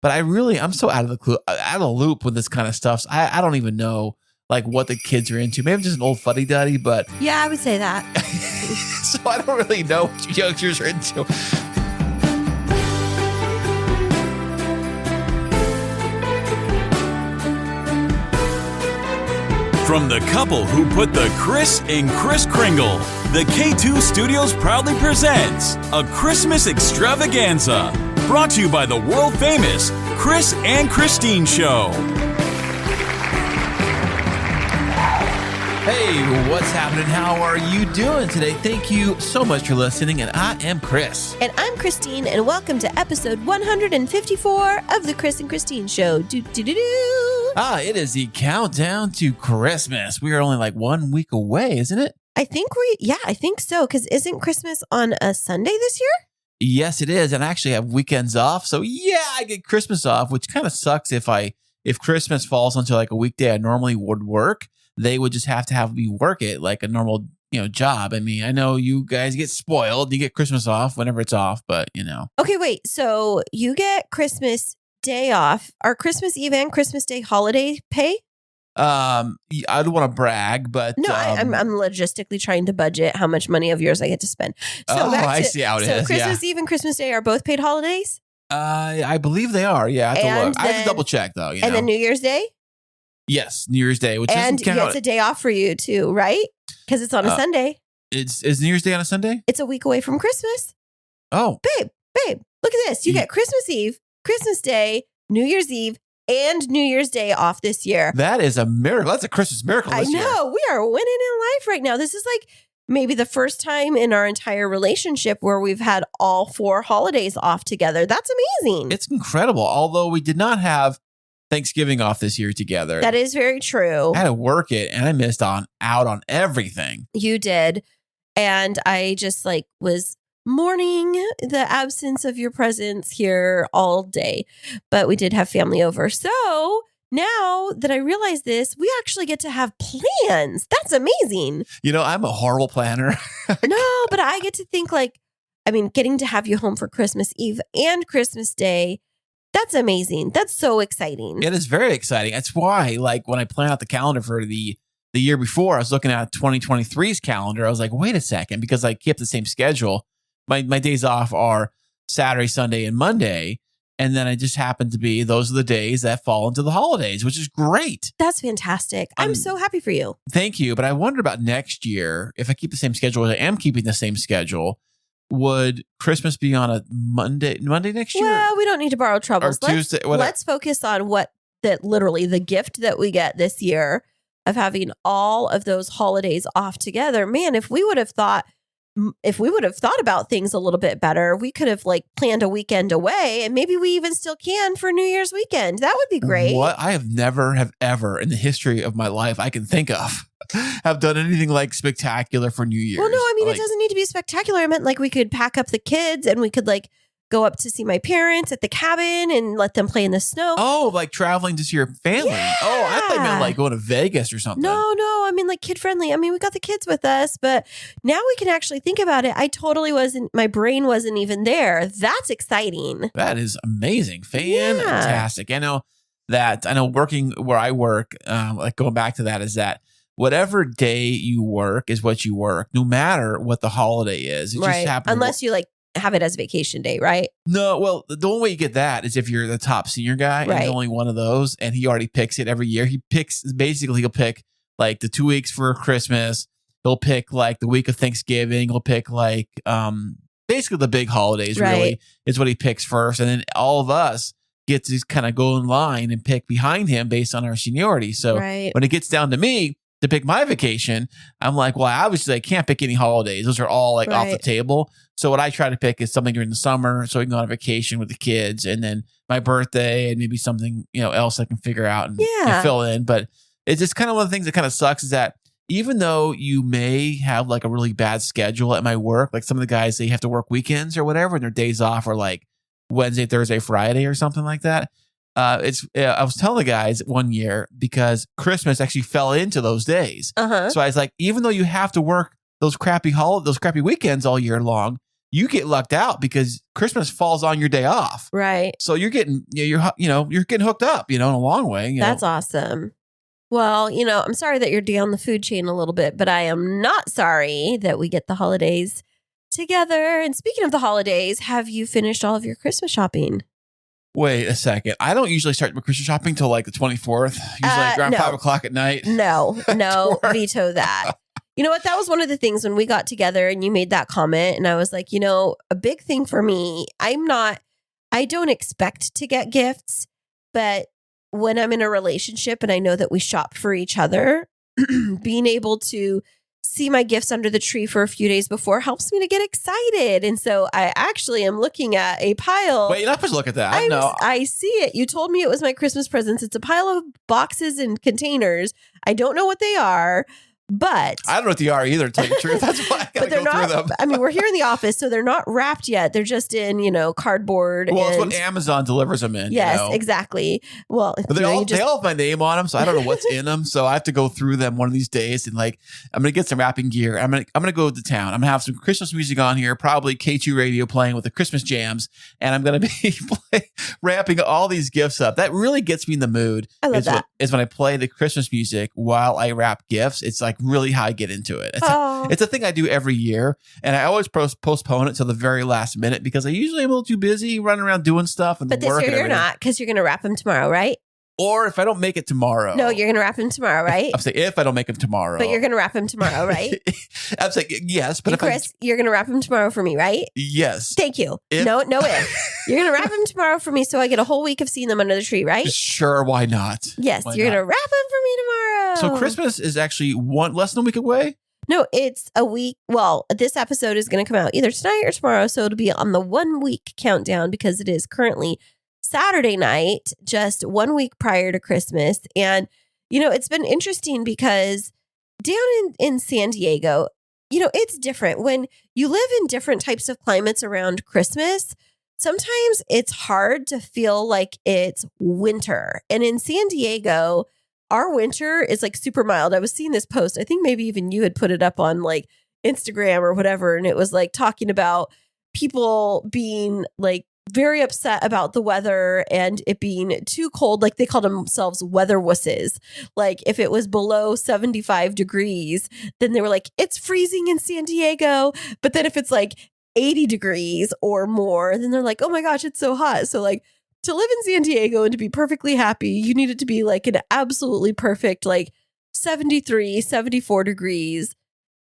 But I'm so out of the loop with this kind of stuff. So I don't even know like what the kids are into. Maybe I'm just an old fuddy-duddy, but yeah, I would say that. so I don't really know what youngsters are into. From the couple who put the Kris and Kris Kringle, the K2 Studios proudly presents a Christmas extravaganza brought to you by the world famous Kris and Kristine Show. Hey, what's happening? How are you doing today? Thank you so much for listening, and I am Kris. And I'm Kristine, and welcome to episode 154 of the Kris and Kristine Show. It is the countdown to Christmas. We are only like 1 week away, isn't it? I think so, because isn't Christmas on a Sunday this year? Yes, it is, and I actually have weekends off, so yeah, I get Christmas off, which kind of sucks if Christmas falls onto like a weekday I normally would work. They would just have me work it like a normal, job. I mean, I know you guys get spoiled. You get Christmas off whenever it's off, but Okay, wait. So you get Christmas Day off. Are Christmas Eve and Christmas Day holiday pay? I don't want to brag, but no, I'm logistically trying to budget how much money of yours I get to spend. So I see how it is. So Christmas Eve and Christmas Day are both paid holidays? I believe they are. Yeah, I have to look. I have to double check though. And then New Year's Day? Yes, New Year's Day, which and it's a day off for you too, right? Because it's on a Sunday. Is New Year's Day on a Sunday? It's a week away from Christmas. Oh, babe, look at this! You get Christmas Eve, Christmas Day, New Year's Eve, and New Year's Day off this year. That is a miracle. That's a Christmas miracle. I know. We are winning in life right now. This is like maybe the first time in our entire relationship where we've had all 4 holidays off together. That's amazing. It's incredible. Although we did not have Thanksgiving off this year together. That is very true. I had to work it and I missed out on everything. You did. And I just was mourning the absence of your presence here all day. But we did have family over. So now that I realize this, we actually get to have plans. That's amazing. I'm a horrible planner. No, but I get to think getting to have you home for Christmas Eve and Christmas Day. That's amazing. That's so exciting. It is very exciting. That's why, when I plan out the calendar for the year before, I was looking at 2023's calendar. I was like, wait a second, because I keep the same schedule. My days off are Saturday, Sunday, and Monday. And then it just happened to be those are the days that fall into the holidays, which is great. That's fantastic. I'm so happy for you. Thank you. But I wonder about next year, if I keep the same schedule, as I am keeping the same schedule, would Christmas be on a Monday next year? Well, we don't need to borrow troubles. Tuesday. Let's focus on literally the gift that we get this year of having all of those holidays off together. Man, if we would have thought about things a little bit better, we could have planned a weekend away, and maybe we even still can for New Year's weekend. That would be great. What I have never ever in the history of my life I can think of have done anything spectacular for New Year's. Well, no, I mean, it doesn't need to be spectacular. I meant we could pack up the kids and we could go up to see my parents at the cabin and let them play in the snow. Oh, traveling to see your family. Yeah. Oh, I thought you meant going to Vegas or something. No, I mean kid friendly. I mean, we got the kids with us, but now we can actually think about it. My brain wasn't even there. That's exciting. That is amazing. Fantastic. Yeah. I know working where I work, going back to that is that whatever day you work is what you work, no matter what the holiday is. It right. just happens. Unless you have it as vacation day, right? No, well, the only way you get that is if you're the top senior guy right. and only one of those, and he already picks it every year. He'll pick the 2 weeks for Christmas. He'll pick the week of Thanksgiving. He'll pick basically the big holidays. Right. Really is what he picks first, and then all of us get to kind of go in line and pick behind him based on our seniority. So right. when it gets down to me to pick my vacation, I'm like, well, obviously I can't pick any holidays. Those are all right. off the table. So what I try to pick is something during the summer so we can go on vacation with the kids, and then my birthday and maybe something, else I can figure out and fill in. But it's just kind of one of the things that kind of sucks is that even though you may have a really bad schedule at my work, some of the guys, they have to work weekends or whatever, and their days off are Wednesday, Thursday, Friday or something like that. I was telling the guys one year because Christmas actually fell into those days. Uh-huh. So I was like, even though you have to work those crappy weekends all year long, you get lucked out because Christmas falls on your day off. Right. So you're getting, you're getting hooked up, in a long way. That's awesome. Well, I'm sorry that you're down the food chain a little bit, but I am not sorry that we get the holidays together. And speaking of the holidays, have you finished all of your Christmas shopping? Wait a second. I don't usually start my Christmas shopping till like the 24th, usually around 5 o'clock at night. No, veto that. You know what? That was one of the things when we got together and you made that comment. And I was like, a big thing for me, I don't expect to get gifts, but when I'm in a relationship and I know that we shop for each other, being able to see my gifts under the tree for a few days before helps me to get excited. And so I actually am looking at a pile. Wait, you're not supposed to look at that. I see it. You told me it was my Christmas presents. It's a pile of boxes and containers. I don't know what they are. But I don't know what they are either, to tell you the truth. That's why I gotta go through them. I mean, we're here in the office, so they're not wrapped yet. They're just in, cardboard. Well, it's what Amazon delivers them in. Yes, exactly. Well, but they all have my name on them, so I don't know what's in them. So I have to go through them one of these days, and I'm gonna get some wrapping gear. I'm gonna go to town. I'm gonna have some Christmas music on here, probably K2 radio playing with the Christmas jams, and I'm gonna be wrapping all these gifts up. That really gets me in the mood. I love that. Is when I play the Christmas music while I wrap gifts. It's like really how I get into it. It's a thing I do every year, and I always postpone it till the very last minute because I usually am a little too busy running around doing stuff and but this work. Year you're not, because you're going to wrap them tomorrow, right? Or if I don't make it tomorrow. No, you're going to wrap them tomorrow, right? I'm saying if I don't make them tomorrow. But you're going to wrap them tomorrow, right? I'm saying yes, but and Chris, you're going to wrap them tomorrow for me, right? Yes. Thank you. No if. You're going to wrap them tomorrow for me so I get a whole week of seeing them under the tree, right? Sure, why not? Yes, you're going to wrap them for me tomorrow. So Christmas is actually less than a week away? No, it's a week. Well, this episode is going to come out either tonight or tomorrow. So it'll be on the 1 week countdown because it is currently Saturday night, just 1 week prior to Christmas. And, it's been interesting because down in San Diego, it's different. When you live in different types of climates around Christmas, sometimes it's hard to feel like it's winter. And in San Diego, our winter is like super mild. I was seeing this post. I think maybe even you had put it up on like Instagram or whatever. And it was like talking about people being like very upset about the weather and it being too cold. Like they called themselves weather wusses. Like if it was below 75 degrees, then they were like, it's freezing in San Diego. But then if it's like 80 degrees or more, then they're like, oh my gosh, it's so hot. So like, to live in San Diego and to be perfectly happy, you need it to be like an absolutely perfect, like 73, 74 degrees,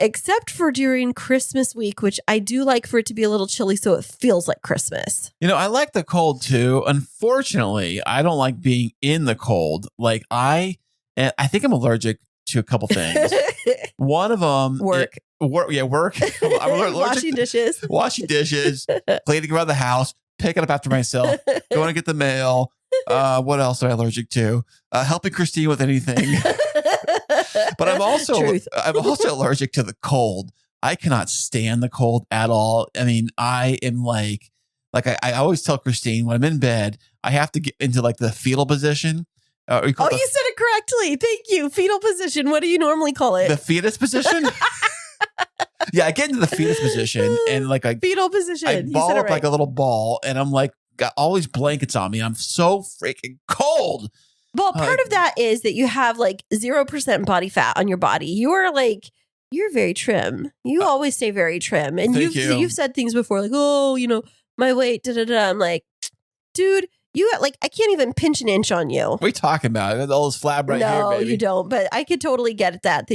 except for during Christmas week, which I do like for it to be a little chilly so it feels like Christmas. I like the cold too. Unfortunately, I don't like being in the cold. Like I think I'm allergic to a couple things. One of them, work. Work. I'm allergic washing dishes, cleaning around the house, picking up after myself, going to get the mail. What else am I allergic to? Helping Kristine with anything. But I'm also allergic to the cold. I cannot stand the cold at all. I mean, I am like I always tell Kristine when I'm in bed, I have to get into like the fetal position. You said it correctly. Thank you. Fetal position. What do you normally call it? The fetus position? Yeah, I get into the fetus position and like fetal position. I ball up like a little ball and I'm like got all these blankets on me. I'm so freaking cold. Well, part of that is that you have like 0% body fat on your body. You're very trim. You always stay very trim. And you've said things before like, oh, my weight, da-da-da. I'm like, dude, I can't even pinch an inch on you. What are you talking about? All this flab right here, baby. No, you don't. But I could totally get that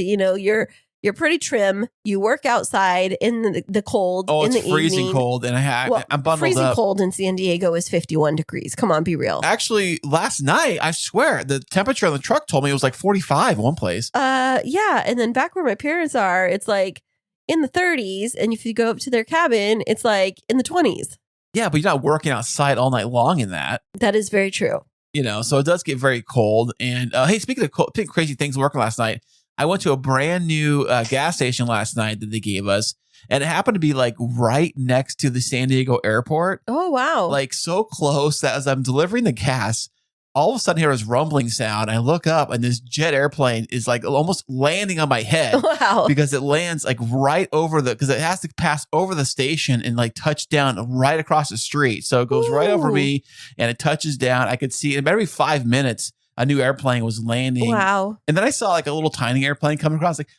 you're pretty trim. You work outside in the cold. Oh, it's freezing evening. Cold, and I'm bundled freezing up. Cold in San Diego is 51 degrees. Come on, be real. Actually, last night, I swear, the temperature on the truck told me it was like 45 one place. Yeah, and then back where my parents are, it's like in the 30s, and if you go up to their cabin, it's like in the 20s. Yeah, but you're not working outside all night long in that. That is very true. So it does get very cold. And hey, speaking of crazy things working last night, I went to a brand new gas station last night that they gave us, and it happened to be like right next to the San Diego airport. Oh, wow. Like so close that as I'm delivering the gas, all of a sudden, I hear this rumbling sound. I look up, and this jet airplane is like almost landing on my head. Wow. Because it lands like right over because it has to pass over the station and like touch down right across the street. So it goes right over me, and it touches down. I could see it every 5 minutes. A new airplane was landing. Wow. And then I saw like a little tiny airplane coming across, like,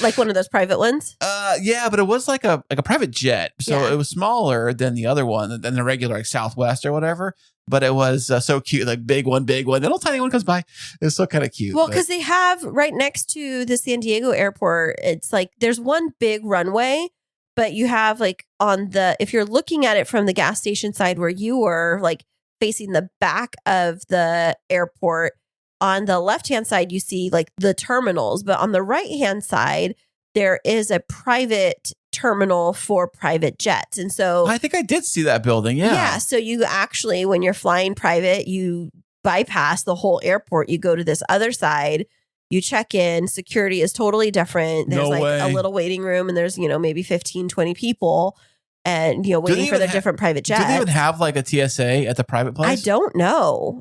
like one of those private ones? Yeah, but it was like a private jet. So it was smaller than the other one, than the regular like Southwest or whatever. But it was so cute, like big one. The little tiny one comes by. It's so kind of cute. Well, because they have right next to the San Diego airport, it's like there's one big runway, but you have like if you're looking at it from the gas station side where you were, like facing the back of the airport, on the left-hand side, you see like the terminals, but on the right-hand side, there is a private terminal for private jets. And so I think I did see that building. Yeah. Yeah. So you actually, when you're flying private, you bypass the whole airport. You go to this other side, you check in, security is totally different. There's a little waiting room, and there's, maybe 15, 20 people. And, waiting for their different private jets. Do they even have like a TSA at the private place? I don't know.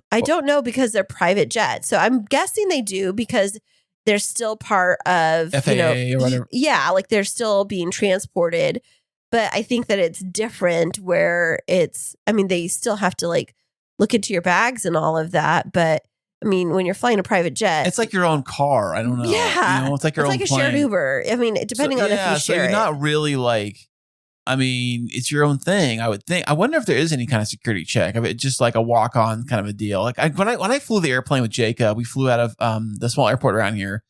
Because they're private jets. So I'm guessing they do because they're still part of FAA or whatever. Yeah, like they're still being transported. But I think that it's different where they still have to like look into your bags and all of that. But I mean, when you're flying a private jet, it's like your own car. I don't know. Yeah. It's like your own plane. It's like a shared Uber. I mean, depending on if you share so you're it. not really like, it's your own thing, I would think. I wonder if there is any kind of security check. It's just like a walk-on kind of a deal. Like when I flew the airplane with Jacob, we flew out of the small airport around here,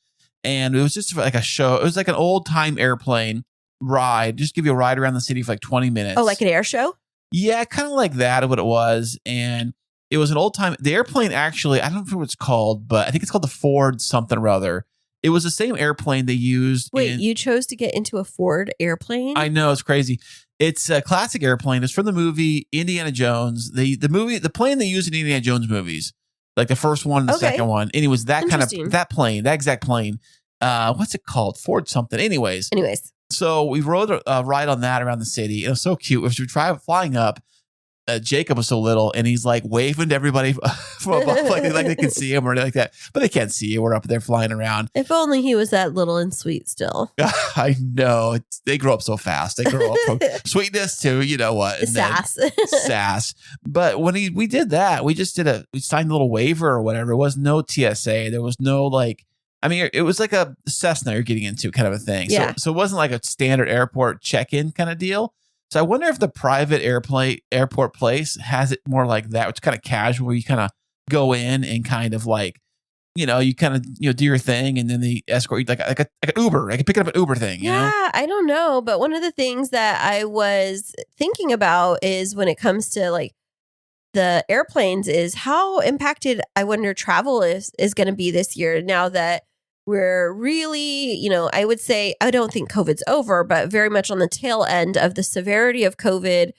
and it was just like a show. It was like an old-time airplane ride. Just give you a ride around the city for like 20 minutes. Oh, like an air show? Yeah, kind of like that, what it was. And it was an old-time. The airplane actually, I don't know what it's called, but I think it's called the Ford something or other. It was the same airplane they used. Wait, you chose to get into a Ford airplane? I know, it's crazy. It's a classic airplane. It's from the movie Indiana Jones. The plane they used in Indiana Jones movies, like the first one and the second one. And it was that kind of that exact plane. What's it called? Ford something. Anyways. So we rode a ride on that around the city. It was so cute. As we were flying up, Jacob was so little, and he's like waving to everybody from above, like they can see him or anything like that. But they can't see you. We're up there flying around. If only he was that little and sweet still. I know. They grow up so fast. They grow up from sweetness to, sass. But when we did that, we signed a little waiver or whatever. It was no TSA. There was no it was like a Cessna you're getting into kind of a thing. Yeah. So it wasn't like a standard airport check-in kind of deal. So I wonder if the private airport place has it more like that, which is kind of casual, where you kind of go in and kind of like, you kind of do your thing, and then they escort you like an Uber. I could pick up an Uber thing. I don't know, but one of the things that I was thinking about is when it comes to like the airplanes is how impacted I wonder travel is going to be this year. Now that we're really, I would say, I don't think COVID's over, but very much on the tail end of the severity of COVID,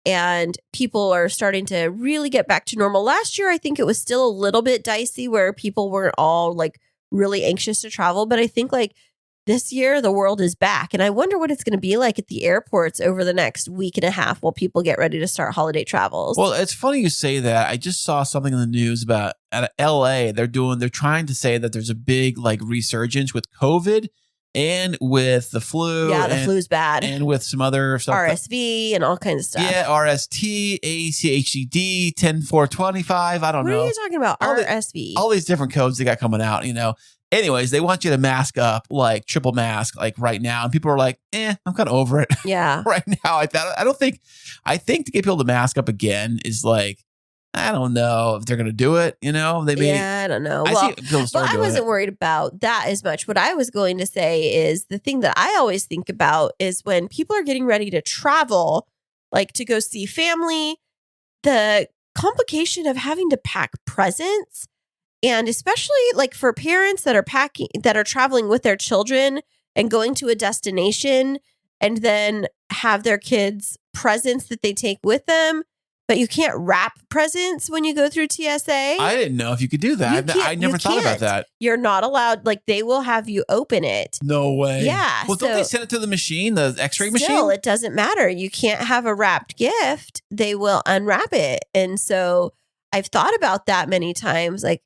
and people are starting to really get back to normal. Last year, I think it was still a little bit dicey where people weren't all like really anxious to travel. But I think like this year, the world is back. And I wonder what it's going to be like at the airports over the next week and a half while people get ready to start holiday travels. Well, it's funny you say that. I just saw something in the news about at LA. They're trying to say that there's a big like resurgence with COVID and with the flu. Yeah, the flu's bad. And with some other stuff. RSV and all kinds of stuff. Yeah, RST, ACHCD, 10425. I don't know. What are you talking about? RSV. All these different codes they got coming out, Anyways, they want you to mask up, like triple mask, like right now. And people are like, I'm kind of over it. Yeah. Right now. I think to get people to mask up again is like, I don't know if they're going to do it. I don't know. I wasn't worried about that as much. What I was going to say is the thing that I always think about is when people are getting ready to travel, like to go see family, the complication of having to pack presents. And especially like for parents that are traveling with their children and going to a destination and then have their kids presents that they take with them, but you can't wrap presents when you go through TSA. I didn't know if you could do that. I never thought about that. You're not allowed. Like they will have you open it. No way. Yeah. Well, don't they send it to the machine, the X-ray machine? Still, it doesn't matter. You can't have a wrapped gift. They will unwrap it. And so I've thought about that many times. Like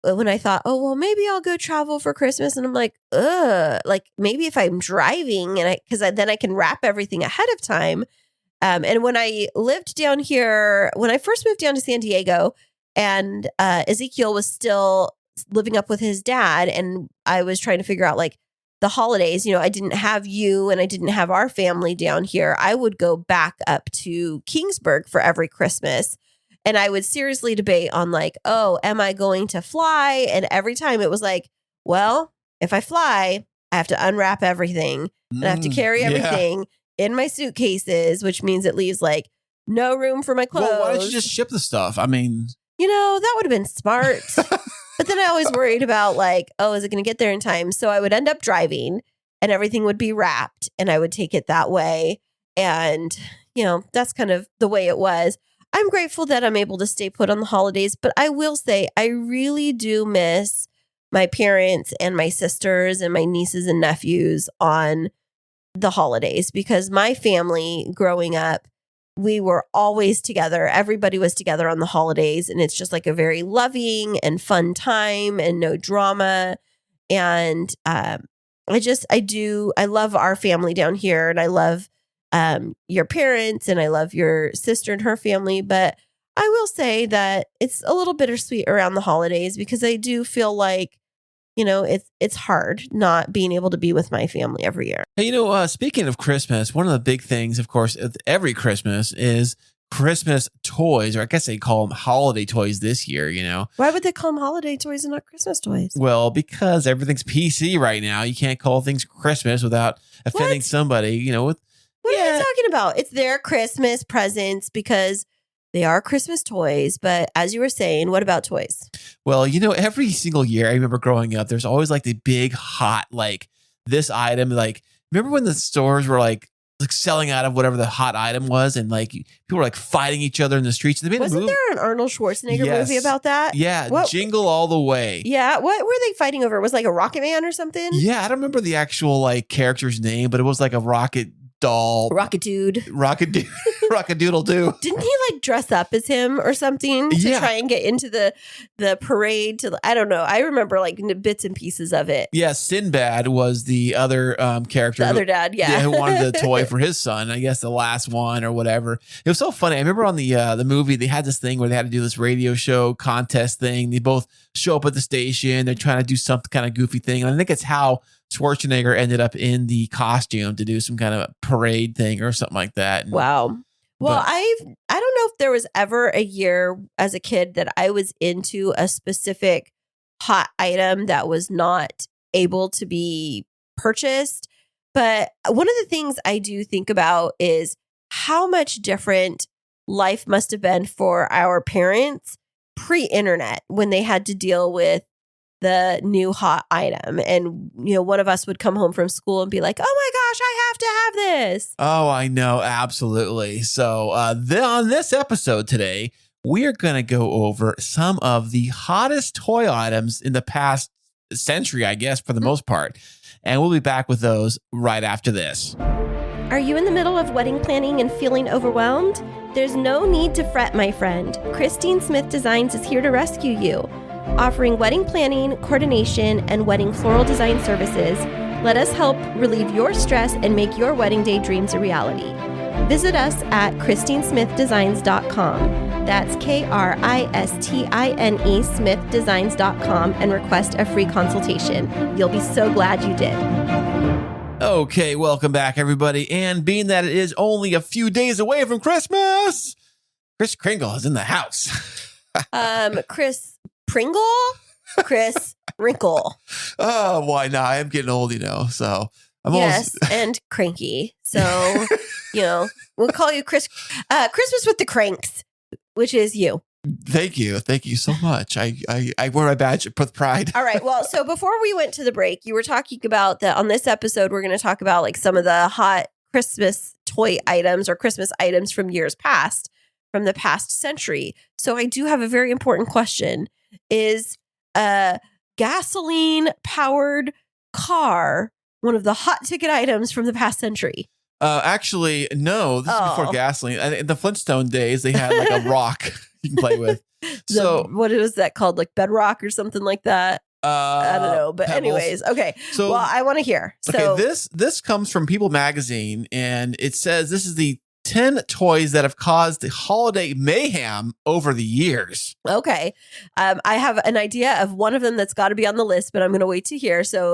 when I thought, oh, well, maybe I'll go travel for Christmas. And I'm like, like maybe if I'm driving because then I can wrap everything ahead of time. And when I lived down here, when I first moved down to San Diego and Ezekiel was still living up with his dad, and I was trying to figure out like the holidays, I didn't have you and I didn't have our family down here. I would go back up to Kingsburg for every Christmas. And I would seriously debate on like, oh, am I going to fly? And every time it was like, well, if I fly, I have to unwrap everything and I have to carry everything in my suitcases, which means it leaves like no room for my clothes. Well, why don't you just ship the stuff? I mean, that would have been smart. But then I always worried about like, oh, is it going to get there in time? So I would end up driving and everything would be wrapped and I would take it that way. And, that's kind of the way it was. I'm grateful that I'm able to stay put on the holidays, but I will say I really do miss my parents and my sisters and my nieces and nephews on the holidays because my family growing up, we were always together. Everybody was together on the holidays. And it's just like a very loving and fun time and no drama. And I love our family down here. And I love your parents and I love your sister and her family. But I will say that it's a little bittersweet around the holidays because I do feel like, it's hard not being able to be with my family every year. Hey, speaking of Christmas, one of the big things, of course, every Christmas is Christmas toys, or I guess they call them holiday toys this year, Why would they call them holiday toys and not Christmas toys? Well, because everything's PC right now. You can't call things Christmas without offending somebody, What are you talking about? It's their Christmas presents because they are Christmas toys. But as you were saying, what about toys? Well, every single year, I remember growing up, there's always like the big hot, like this item. Like, remember when the stores were like selling out of whatever the hot item was, and like people were like fighting each other in the streets. They made Wasn't there an Arnold Schwarzenegger movie about that? Yeah, Jingle All the Way. Yeah, what were they fighting over? It was like a Rocket Man or something? Yeah, I don't remember the actual like character's name, but it was like a rocket doll. Rocket Doodle Do. Didn't he like dress up as him or something to try and get into the parade? I don't know. I remember like bits and pieces of it. Yeah, Sinbad was the other character. The other dad, who wanted the toy for his son. I guess the last one or whatever. It was so funny. I remember on the movie, they had this thing where they had to do this radio show contest thing. They both show up at the station. They're trying to do some kind of goofy thing. And I think it's how Schwarzenegger ended up in the costume to do some kind of parade thing or something like that. Wow. Well, I don't know if there was ever a year as a kid that I was into a specific hot item that was not able to be purchased. But one of the things I do think about is how much different life must have been for our parents pre-internet when they had to deal with the new hot item. And, one of us would come home from school and be like, oh my gosh, I have to have this. Oh, I know. Absolutely. So on this episode today, we are going to go over some of the hottest toy items in the past century, I guess, for the most part. And we'll be back with those right after this. Are you in the middle of wedding planning and feeling overwhelmed? There's no need to fret, my friend. Kristine Smith Designs is here to rescue you. Offering wedding planning, coordination, and wedding floral design services, let us help relieve your stress and make your wedding day dreams a reality. Visit us at KristineSmithDesigns.com. That's KRISTINE SmithDesigns.com and request a free consultation. You'll be so glad you did. Okay, welcome back, everybody. And being that it is only a few days away from Christmas, Kris Kringle is in the house. Kris Pringle? Kris Wrinkle. Oh, why not? I'm getting old, so I'm almost... and cranky. So, we'll call you Christmas with the Cranks, which is you. Thank you. Thank you so much. I wear my badge with pride. All right. Well, so before we went to the break, you were talking about that on this episode, we're going to talk about like some of the hot Christmas toy items or Christmas items from years past, from the past century. So I do have a very important question. Is a gasoline-powered car one of the hot ticket items from the past century? Actually, no. This is before gasoline. In the Flintstone days, they had like a rock you can play with. what is that called? Like bedrock or something like that? I don't know. But Pebbles. anyways, okay. So, well, I want to hear. So okay, this comes from People Magazine, and it says this is the 10 toys that have caused the holiday mayhem over the years. Okay. I have an idea of one of them that's got to be on the list, but I'm going to wait to hear. So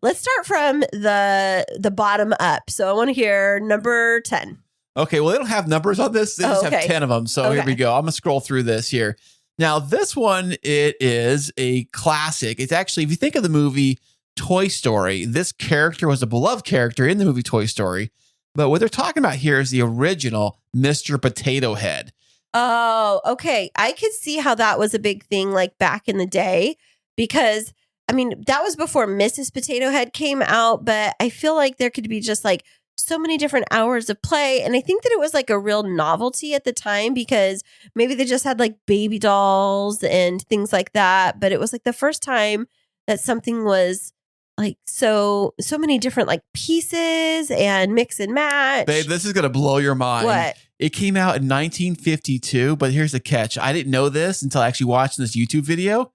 let's start from the bottom up. So I want to hear number 10. Okay, well, they don't have numbers on this. They just have 10 of them. So here we go. I'm going to scroll through this here. Now, this one, it is a classic. It's actually, if you think of the movie Toy Story, this character was a beloved character in the movie Toy Story. But what they're talking about here is the original Mr. Potato Head. Oh, okay. I could see how that was a big thing like back in the day because, I mean, that was before Mrs. Potato Head came out, but I feel like there could be just like so many different hours of play. And I think that it was like a real novelty at the time because maybe they just had like baby dolls and things like that. But it was like the first time that something was like so many different like pieces and mix and match. Babe, this is going to blow your mind. What? It came out in 1952, but here's the catch. I didn't know this until I actually watched this YouTube video.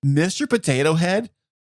Mr. Potato Head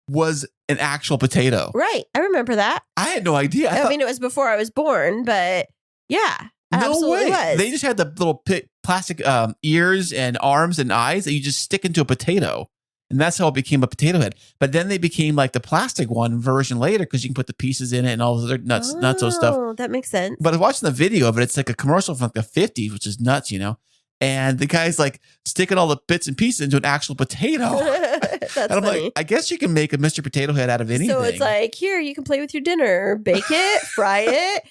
was an actual potato. Right. I remember that. I had no idea. I mean, it was before I was born, but yeah, absolutely was. They just had the little plastic ears and arms and eyes that you just stick into a potato. And that's how it became a potato head. But then they became like the plastic one version later because you can put the pieces in it and all those other nuts stuff. Oh, that makes sense. But I was watching the video of it. It's like a commercial from like the 50s, which is nuts, you know? And the guy's like sticking all the bits and pieces into an actual potato. That's and I'm funny. like, I guess you can make a Mr. Potato Head out of anything. So it's like, here, you can play with your dinner, bake it, fry it,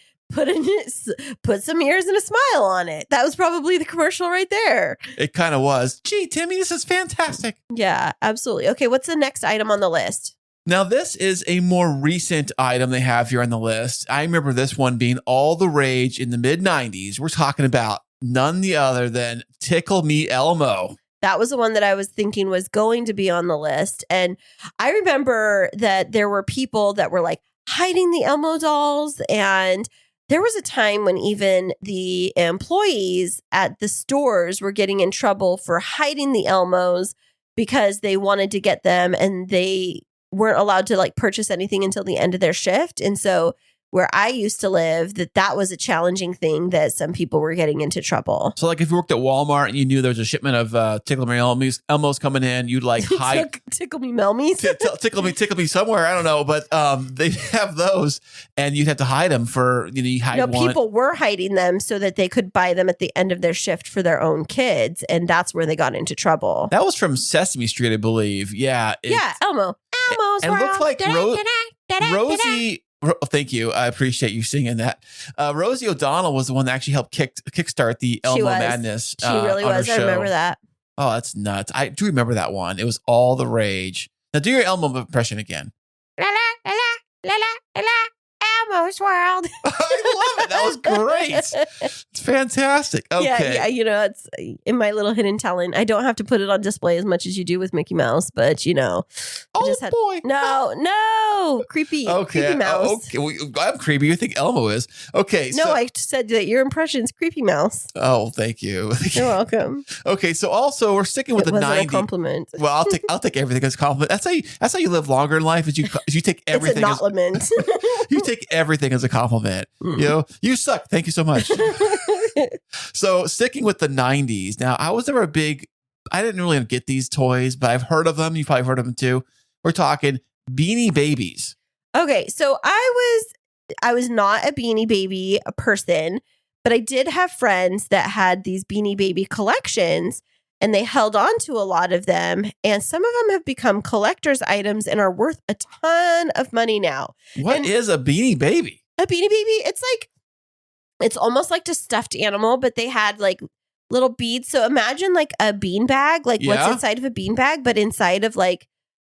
put some ears and a smile on it. That was probably the commercial right there. It kind of was. Gee, Timmy, this is fantastic. Yeah, absolutely. Okay, what's the next item on the list? Now, this is a more recent item they have here on the list. I remember this one being all the rage in the mid-90s. We're talking about none the other than Tickle Me Elmo. That was the one that I was thinking was going to be on the list. And I remember that there were people that were like hiding the Elmo dolls. And there was a time when even the employees at the stores were getting in trouble for hiding the Elmos because they wanted to get them and they weren't allowed to like purchase anything until the end of their shift. And so where I used to live, that was a challenging thing that some people were getting into trouble. So like if you worked at Walmart and you knew there was a shipment of Tickle Me Elmos coming in, you'd like hide. Tickle Me Melmies? tickle me somewhere. I don't know. But they have those and you'd have to hide them for, you hide one. People were hiding them so that they could buy them at the end of their shift for their own kids. And that's where they got into trouble. That was from Sesame Street, I believe. Yeah. Yeah, Elmo. Elmo's and it looks like Rosie. Thank you. I appreciate you singing that. Rosie O'Donnell was the one that actually helped kickstart the Elmo Madness. She really was. I remember that. Oh, that's nuts. I do remember that one. It was all the rage. Now do your Elmo impression again. La la la la la la Elmo's World. I love it. That was great. It's fantastic. Okay. Yeah. It's in my little hidden talent. I don't have to put it on display as much as you do with Mickey Mouse, but boy. No, creepy. Okay. Creepy Mouse. Okay. Well, I'm creepy. You think Elmo is? Okay. No, I said that your impression's Creepy Mouse. Oh, thank you. You're welcome. Okay. So also we're sticking with the 90s. A compliment. Well, I'll take everything as a compliment. That's how you live longer in life. Is you take everything. It's a compliment. You take everything as a compliment. You suck. Thank you so much. So sticking with the 90s. Now, I was never I didn't really get these toys, but I've heard of them. You've probably heard of them too. We're talking Beanie Babies. Okay, so I was not a Beanie Baby person, but I did have friends that had these Beanie Baby collections and they held on to a lot of them. And some of them have become collector's items and are worth a ton of money now. What is a Beanie Baby? A Beanie Baby, it's almost like a stuffed animal, but they had like little beads. So imagine like a bean bag, like what's inside of a bean bag, but inside of like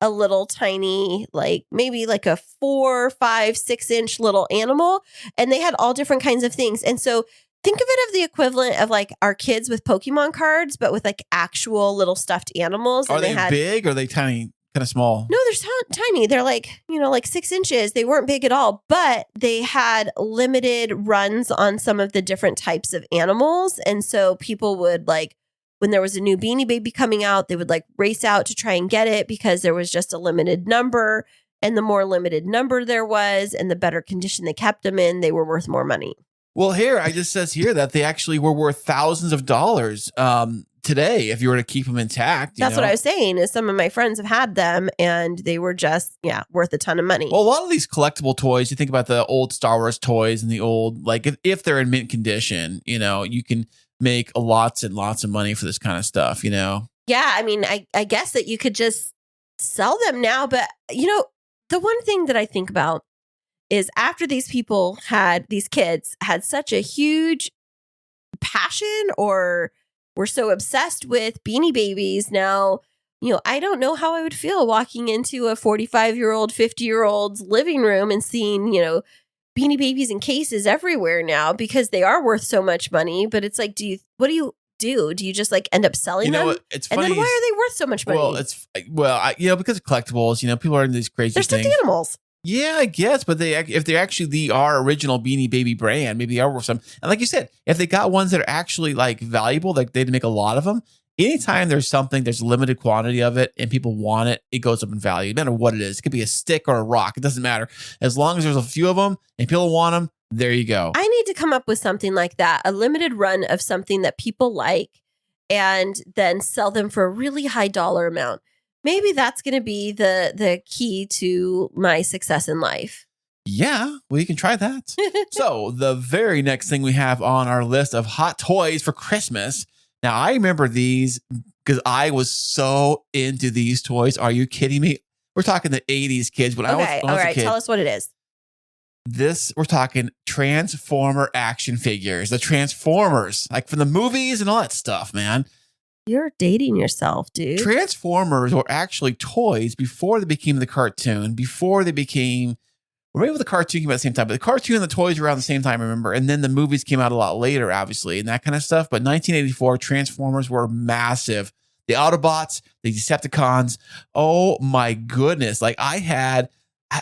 a little tiny, like maybe like a 4, 5, 6 inch little animal. And they had all different kinds of things. And so think of it of the equivalent of like our kids with Pokemon cards, but with like actual little stuffed animals. Are they big or are they tiny? Kind of small. No, they're tiny. They're like, like 6 inches. They weren't big at all, but they had limited runs on some of the different types of animals. And so people would like when there was a new Beanie Baby coming out, they would like race out to try and get it because there was just a limited number. And the more limited number there was and the better condition they kept them in, they were worth more money. Well, here, I just says here that they actually were worth thousands of dollars today if you were to keep them intact. That's what I was saying is some of my friends have had them and they were just, worth a ton of money. Well, a lot of these collectible toys, you think about the old Star Wars toys and the old, like if they're in mint condition, you can make lots and lots of money for this kind of stuff, Yeah, I mean, I guess that you could just sell them now. But, the one thing that I think about is after these kids had such a huge passion or were so obsessed with Beanie Babies. Now, I don't know how I would feel walking into a 45-year-old, 50-year-old's living room and seeing, Beanie Babies in cases everywhere now because they are worth so much money. But it's like, what do you do? Do you just like end up selling them? It's funny. And then why are they worth so much money? Because of collectibles, people are into these crazy They're things. stuffed animals. Yeah, I guess, but if they're actually our original Beanie Baby brand, maybe they are worth some. And like you said, if they got ones that are actually like valuable, like they'd make a lot of them. Anytime there's a limited quantity of it and people want it, it goes up in value. No matter what it is, it could be a stick or a rock. It doesn't matter. As long as there's a few of them and people want them, there you go. I need to come up with something like that, a limited run of something that people like, and then sell them for a really high dollar amount. Maybe that's going to be the key to my success in life. Yeah, well, you can try that. So the very next thing we have on our list of hot toys for Christmas. Now, I remember these because I was so into these toys. Are you kidding me? We're talking the 80s kids. When I was a kid. Tell us what it is. We're talking Transformer action figures, the Transformers, like from the movies and all that stuff, man. You're dating yourself, dude. Transformers were actually toys before they became the cartoon, or maybe the cartoon came out at the same time, but the cartoon and the toys were around the same time, I remember. And then the movies came out a lot later, obviously, and that kind of stuff. But 1984, Transformers were massive. The Autobots, the Decepticons. Oh my goodness. Like I had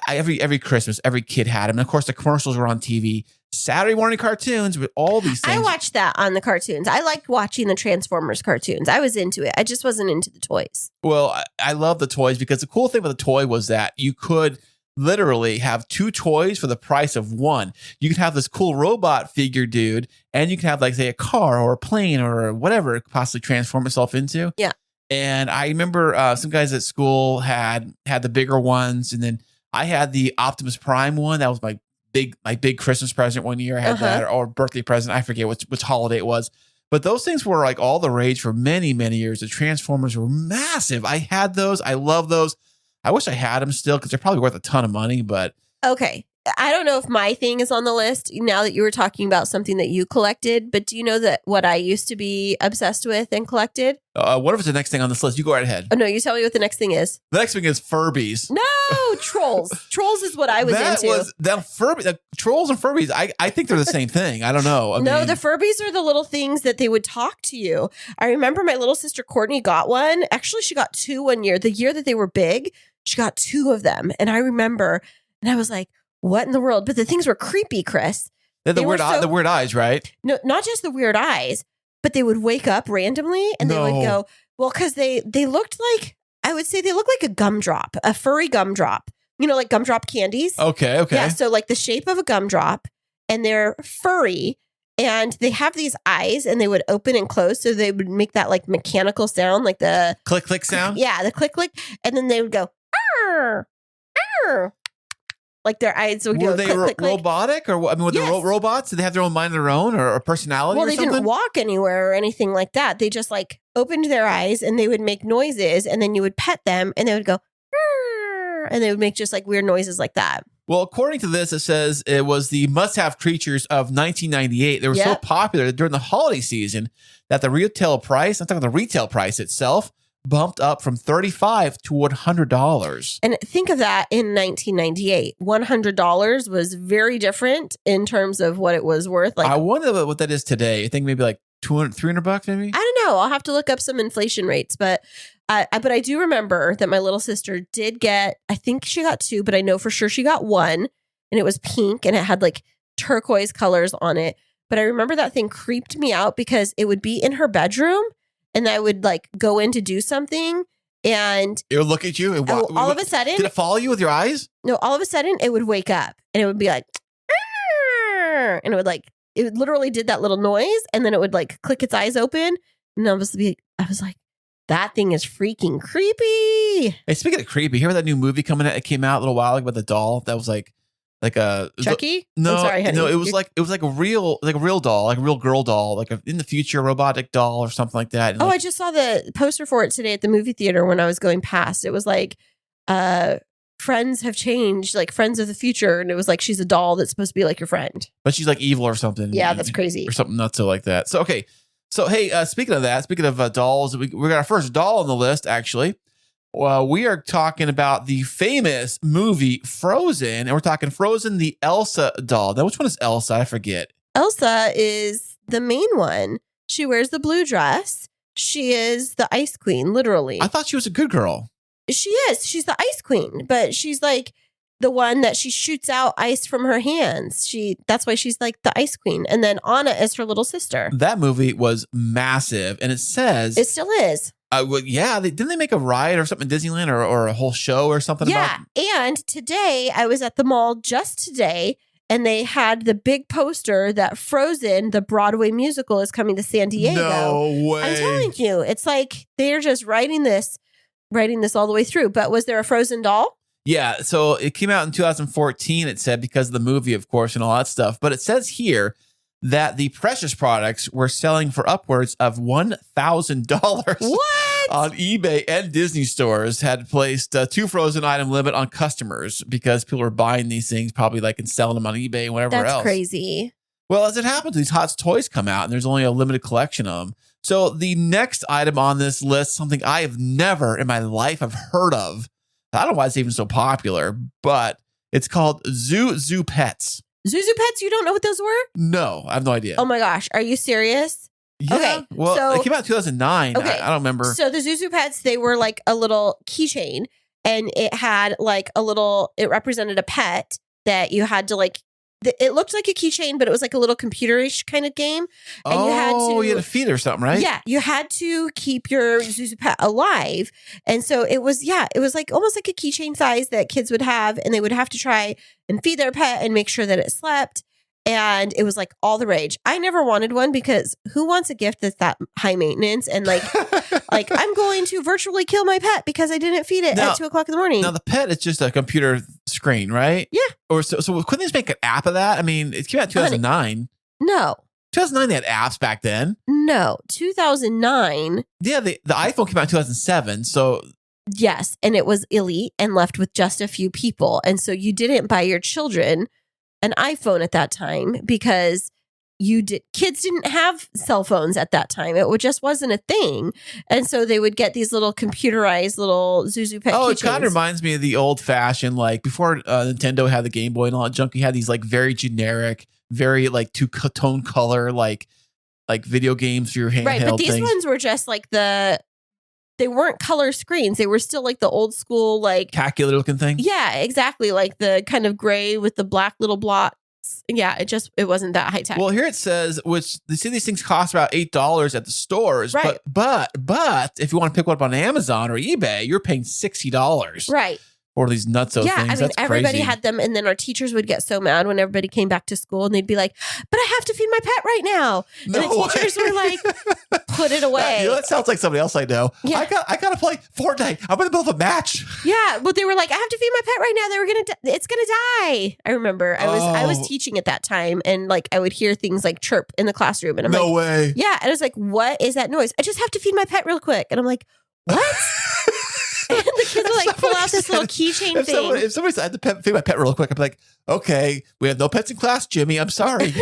every Christmas, every kid had them. And of course, the commercials were on TV. Saturday morning cartoons with all these things. I watched that on the cartoons. I liked watching the Transformers cartoons. I was into it. I just wasn't into the toys. Well, I love the toys because the cool thing about the toy was that you could literally have two toys for the price of one. You could have this cool robot figure dude, and you can have like, say, a car or a plane or whatever it could possibly transform itself into. Yeah. And I remember some guys at school had the bigger ones, and then I had the Optimus Prime one. That was my big Christmas present one year. I had that, or birthday present. I forget which holiday it was. But those things were like all the rage for many, many years. The Transformers were massive. I had those. I love those. I wish I had them still because they're probably worth a ton of money. But okay. I don't know if my thing is on the list now that you were talking about something that you collected, but do you know that what I used to be obsessed with and collected? What if it's the next thing on this list? You go right ahead. Oh, no, you tell me what the next thing is. The next thing is Furbies. No, Trolls. Trolls is what I was into. The Trolls and Furbies, I think they're the same thing. I don't know. I mean, the Furbies are the little things that they would talk to you. I remember my little sister Courtney got one. Actually, she got two one year. The year that they were big, she got two of them. And I remember, and I was like, what in the world? But the things were creepy, Chris. The weird eyes, right? No, not just the weird eyes, but they would wake up randomly and they would go, well, because they looked like, I would say they looked like a gumdrop, a furry gumdrop. Like gumdrop candies. Okay. Yeah, so like the shape of a gumdrop, and they're furry, and they have these eyes, and they would open and close, so they would make that like mechanical sound, like the click sound. Yeah, the click, and then they would go, arr, arr. Like their eyes would go. Were they robotic, or were they robots? Did they have their own mind of their own, or a personality? Well, they didn't walk anywhere or anything like that. They just like opened their eyes and they would make noises, and then you would pet them, and they would go, and they would make just like weird noises like that. Well, according to this, it says it was the must-have creatures of 1998. They were so popular during the holiday season that the retail price, I'm talking the retail price itself, bumped up from $35 to $100. And think of that in 1998. $100 was very different in terms of what it was worth. Like, I wonder what that is today. I think maybe like $200, $300 maybe? I don't know. I'll have to look up some inflation rates. But I do remember that my little sister did get, I think she got two, but I know for sure she got one. And it was pink and it had like turquoise colors on it. But I remember that thing creeped me out because it would be in her bedroom. and I would like go in to do something, and it would look at you and all of a sudden, did it follow you with your eyes? No, all of a sudden it would wake up and it would be like, and it literally did that little noise, and then it would like click its eyes open, and I was like, that thing is freaking creepy. Hey, speaking of creepy, hear about that new movie coming out? It came out a little while ago about the doll that was like a Chucky? No, I'm sorry, honey. no, it was like a real doll, like a real girl doll, like in the future robotic doll or something like that. And I just saw the poster for it today at the movie theater when I was going past. It was like, friends have changed, like friends of the future, and it was like she's a doll that's supposed to be like your friend, but she's like evil or something. Yeah, that's crazy, or something nuts like that. So okay, so hey, speaking of dolls, we got our first doll on the list actually. We are talking about the famous movie Frozen, and we're talking Frozen, the Elsa doll. Now, which one is Elsa? I forget. Elsa is the main one. She wears the blue dress. She is the ice queen, literally. I thought she was a good girl. She is. She's the ice queen, but she's like the one that she shoots out ice from her hands. That's why she's like the ice queen. And then Anna is her little sister. That movie was massive, and it says it still is. Didn't they make a ride or something in Disneyland or a whole show or something? Yeah, and today I was at the mall just today, and they had the big poster that Frozen, the Broadway musical, is coming to San Diego. No way! I'm telling you, it's like they're just writing this all the way through. But was there a Frozen doll? Yeah, so it came out in 2014. It said because of the movie, of course, and all that stuff. But it says here that the Precious products were selling for upwards of $1,000. What? On eBay, and Disney stores had placed a 2 Frozen item limit on customers because people were buying these things, probably like and selling them on eBay and whatever else. That's crazy. Well, as it happens, these Hot Toys come out and there's only a limited collection of them. So the next item on this list, something I have never in my life have heard of. I don't know why it's even so popular, but it's called Zoo Pets. Zuzu Pets, you don't know what those were? No, I have no idea. Oh my gosh. Are you serious? Yeah. Okay, Well, so- it came out in 2009. Okay. I don't remember. So the Zuzu Pets, they were like a little keychain, and it had like it represented a pet that you had to like, it looked like a keychain, but it was like a little computerish kind of game. And you had to feed it or something, right? Yeah, you had to keep your Zuzu pet alive. And so it was like almost like a keychain size that kids would have, and they would have to try and feed their pet and make sure that it slept. And it was like all the rage. I never wanted one because who wants a gift that's that high maintenance? And like, like I'm going to virtually kill my pet because I didn't feed it at 2:00 in the morning. Now the pet is just a computer screen, right? Yeah. Or so couldn't they just make an app of that? I mean, it came out in 2009. No. 2009, they had apps back then. No. 2009. Yeah, the iPhone came out in 2007. So yes, and it was elite and left with just a few people. And so you didn't buy your children an iPhone at that time because kids didn't have cell phones at that time. It just wasn't a thing. And so they would get these little computerized little Zuzu Pet keychains. It kind of reminds me of the old fashioned, like before Nintendo had the Game Boy and all that junk, you had these like very generic, very like two-tone color, like video games for your handheld right, but these things. ones were just like they weren't color screens. They were still like the old school, like calculator looking thing. Yeah, exactly. Like the kind of gray with the black little blots. Yeah, it wasn't that high tech. Well, here it says, which they say these things cost about $8 at the stores. Right. But if you want to pick one up on Amazon or eBay, you're paying $60. Right. For these nutso things. I mean, that's everybody crazy. had them, and then our teachers would get so mad when everybody came back to school, and they'd be like, "But I have to feed my pet right now." And No the teachers were like, "Put it away." That sounds like somebody else I know. Yeah. I gotta play Fortnite. I'm in the middle of a match. Yeah, but they were like, "I have to feed my pet right now. It's gonna die." I remember I was teaching at that time, and like I would hear things like chirp in the classroom, and I'm No like, way. "Yeah," and I was like, "What is that noise?" I just have to feed my pet real quick, and I'm like, "What?" And the kids would like pull out this little keychain thing. If somebody said I had to feed my pet real quick, I'd be like, okay, we have no pets in class, Jimmy. I'm sorry.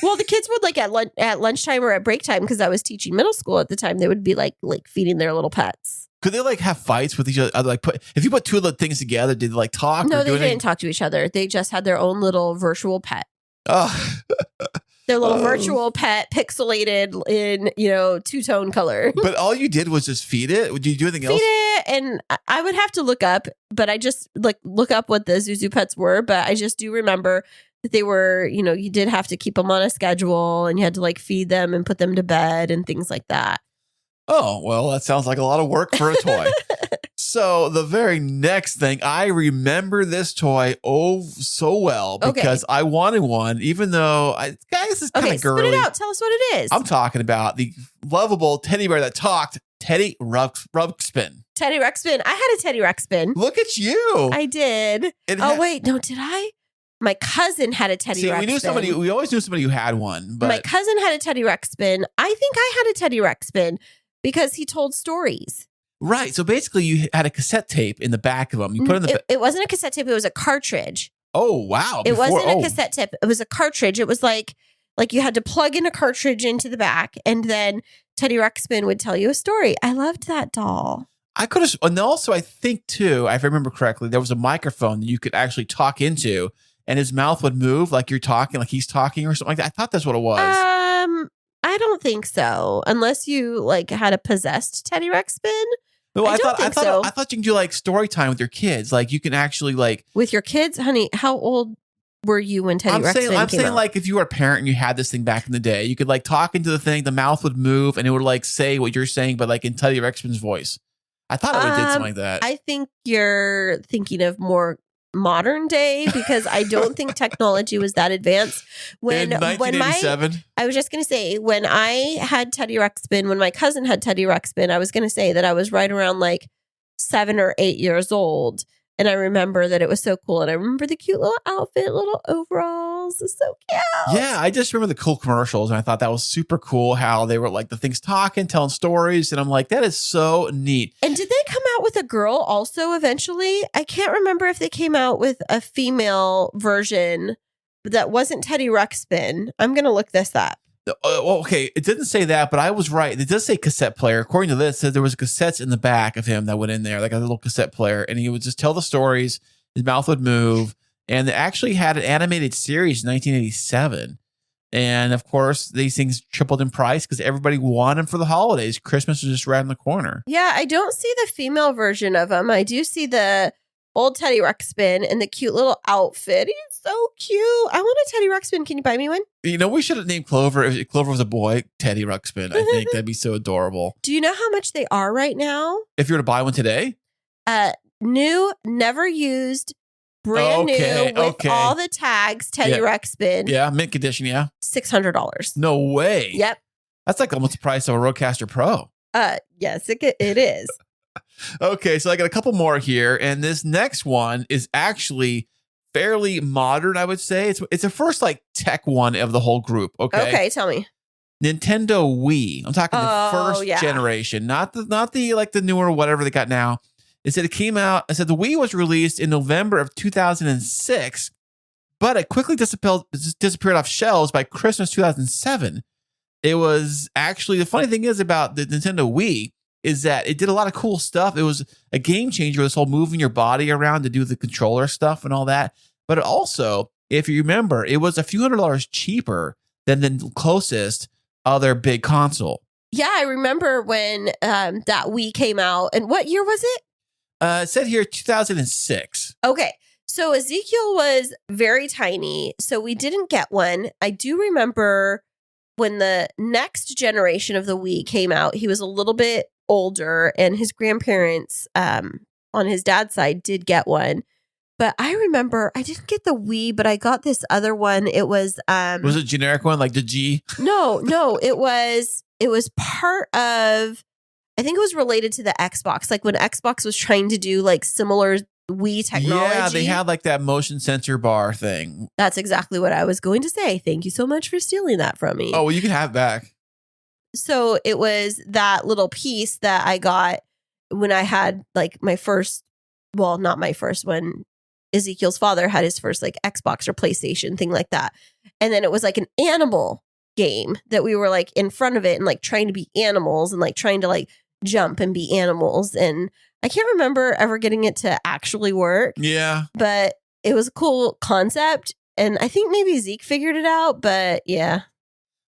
Well, the kids would like at lunchtime or at break time, because I was teaching middle school at the time, they would be like feeding their little pets. Could they like have fights with each other? Like if you put two of the things together, did they like talk? No, or they didn't talk to each other. They just had their own little virtual pet. Oh. Their little virtual pet pixelated in, two-tone color. But all you did was just feed it? Did you do anything else? Feed it, and I would have to look up, but I just look up what the Zuzu Pets were, but I just do remember that they were, you did have to keep them on a schedule, and you had to feed them and put them to bed and things like that. Oh, well, that sounds like a lot of work for a toy. So the very next thing, I remember this toy so well because I wanted one, even though, guys, this is kind of girly. Spit it out. Tell us what it is. I'm talking about the lovable teddy bear that talked, Teddy Ruxpin. Teddy Ruxpin. I had a Teddy Ruxpin. Look at you. I did. Wait, no, did I? My cousin had a Teddy Ruxpin. We always knew somebody who had one. But my cousin had a Teddy Ruxpin. I think I had a Teddy Ruxpin because he told stories. Right. So basically, you had a cassette tape in the back of them. You put in the. It wasn't a cassette tape. It was a cartridge. Oh wow! It wasn't a cassette tape. It was a cartridge. It was like you had to plug in a cartridge into the back, and then Teddy Ruxpin would tell you a story. I loved that doll. I could have, and also I think too, if I remember correctly, there was a microphone that you could actually talk into, and his mouth would move like you're talking, like he's talking or something like that. I thought that's what it was. I don't think so, unless you had a possessed Teddy Ruxpin. No, I thought you can do story time with your kids. Like you can actually with your kids, honey. How old were you when Teddy Ruxpin came out? I'm saying if you were a parent and you had this thing back in the day, you could talk into the thing, the mouth would move, and it would say what you're saying, but in Teddy Ruxpin's voice. I thought it did something like that. I think you're thinking of more modern day because I don't think technology was that advanced in 1987. I was just going to say when I had Teddy Ruxpin, when my cousin had Teddy Ruxpin, I was going to say that I was right around 7 or 8 years old. And I remember that it was so cool. And I remember the cute little outfit, little overalls. It's so cute. Yeah, I just remember the cool commercials. And I thought that was super cool how they were the things talking, telling stories. And I'm like, that is so neat. And did they come out with a girl also eventually? I can't remember if they came out with a female version that wasn't Teddy Ruxpin. I'm going to look this up. Okay, it didn't say that, but I was right. It does say cassette player. According to this, it said there was cassettes in the back of him that went in there, like a little cassette player, and he would just tell the stories. His mouth would move, and they actually had an animated series in 1987. And of course, these things tripled in price because everybody wanted them for the holidays. Christmas was just right in the corner. Yeah, I don't see the female version of him. I do see the old Teddy Ruxpin and the cute little outfit. He's so cute. I want a Teddy Ruxpin. Can you buy me one? We should have named Clover. If Clover was a boy, Teddy Ruxpin. I think that'd be so adorable. Do you know how much they are right now? If you were to buy one today? New, never used, brand new, with all the tags, Teddy Ruxpin. Yeah, mint condition, yeah. $600. No way. Yep. That's almost the price of a Rodecaster Pro. Yes, it is. Okay, so I got a couple more here, and this next one is actually fairly modern, I would say. It's the first tech one of the whole group. Okay, tell me. Nintendo Wii. I'm talking the first generation, not the newer whatever they got now. It said it came out. I said the Wii was released in November of 2006, but it quickly disappeared off shelves by Christmas 2007. It was actually, the funny thing is about the Nintendo Wii is that it did a lot of cool stuff. It was a game changer, this whole moving your body around to do the controller stuff and all that. But it also, if you remember, it was a few $100s cheaper than the closest other big console. Yeah, I remember when that Wii came out. And what year was it? It said here 2006. Okay. So Ezekiel was very tiny, so we didn't get one. I do remember when the next generation of the Wii came out, he was a little bit older, and his grandparents on his dad's side did get one. But I remember I didn't get the Wii, but I got this other one. It was it a generic one, like the G? No, it was part of, I think it was related to the Xbox. Like when Xbox was trying to do similar Wii technology. Yeah, they had that motion sensor bar thing. That's exactly what I was going to say. Thank you so much for stealing that from me. Oh, well, you can have it back. So it was that little piece that I got when I had my first, well, not my first, when Ezekiel's father had his first Xbox or PlayStation, thing like that. And then it was an animal game that we were in front of it and trying to be animals and trying to jump and be animals. And I can't remember ever getting it to actually work. Yeah. But it was a cool concept. And I think maybe Zeke figured it out, but yeah.